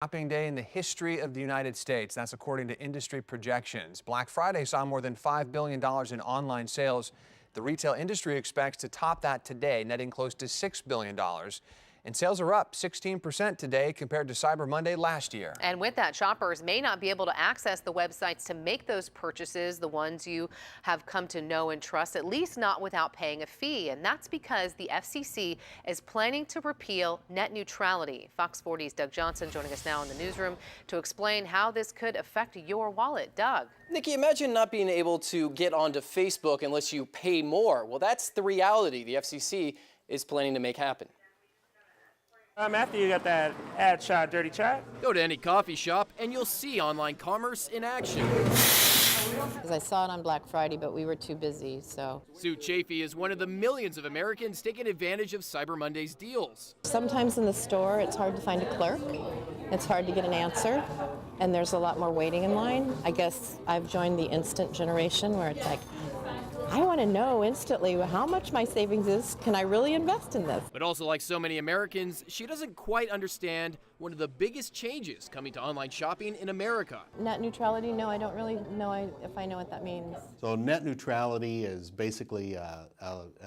Shopping day in the history of the United States. That's according to industry projections. Black Friday saw more than $5 billion in online sales. The retail industry expects to top that today, netting close to $6 billion. And sales are up 16% today compared to Cyber Monday last year. And with that, shoppers may not be able to access the websites to make those purchases, the ones you have come to know and trust, at least not without paying a fee. And that's because the FCC is planning to repeal net neutrality. Fox 40's Doug Johnson joining us now in the newsroom to explain how this could affect your wallet. Doug. Nikki, imagine not being able to get onto Facebook unless you pay more. Well, that's the reality the FCC is planning to make happen. After you got that ad shot, dirty chat. Go to any coffee shop and you'll see online commerce in action. Because I saw it on Black Friday, but we were too busy, so. Sue Chafee is one of the millions of Americans taking advantage of Cyber Monday's deals. Sometimes in the store, it's hard to find a clerk. It's hard to get an answer, and there's a lot more waiting in line. I guess I've joined the instant generation where it's like, I want to know instantly how much my savings is. Can I really invest in this? But also, like so many Americans, she doesn't quite understand one of the biggest changes coming to online shopping in America. Net neutrality? No, I don't really know if I know what that means. So net neutrality is basically a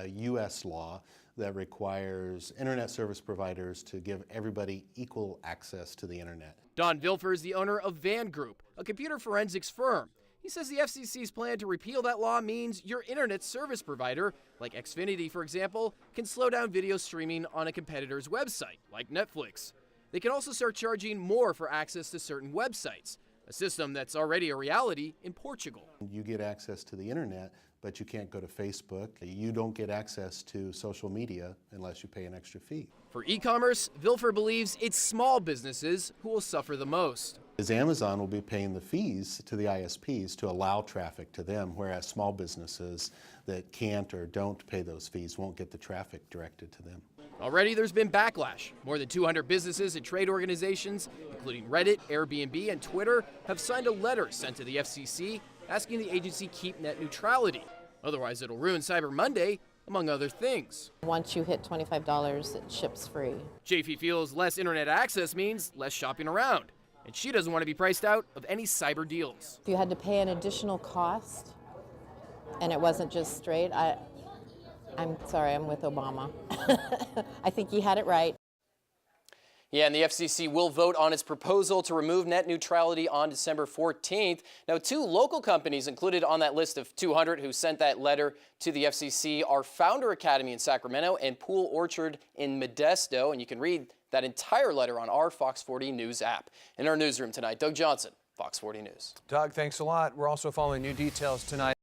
U.S. law that requires internet service providers to give everybody equal access to the internet. Don Vilfer is the owner of Van Group, a computer forensics firm. He says the FCC's plan to repeal that law means your internet service provider, like Xfinity for example, can slow down video streaming on a competitor's website, like Netflix. They can also start charging more for access to certain websites, a system that's already a reality in Portugal. You get access to the internet, but you can't go to Facebook. You don't get access to social media unless you pay an extra fee. For e-commerce, Vilfer believes it's small businesses who will suffer the most. As Amazon will be paying the fees to the ISPs to allow traffic to them, whereas small businesses that can't or don't pay those fees won't get the traffic directed to them. Already there's been backlash. More than 200 businesses and trade organizations, including Reddit, Airbnb, and Twitter, have signed a letter sent to the FCC asking the agency keep net neutrality. Otherwise it'll ruin Cyber Monday, among other things. Once you hit $25, it ships free. Chafee feels less internet access means less shopping around, and she doesn't want to be priced out of any cyber deals. If you had to pay an additional cost, and it wasn't just straight, I'm sorry, I'm with Obama. I think he had it right. Yeah, and the FCC will vote on its proposal to remove net neutrality on December 14th. Now, 2 local companies included on that list of 200 who sent that letter to the FCC are Founder Academy in Sacramento and Pool Orchard in Modesto. And you can read that entire letter on our Fox 40 News app. In our newsroom tonight, Doug Johnson, Fox 40 News. Doug, thanks a lot. We're also following new details tonight.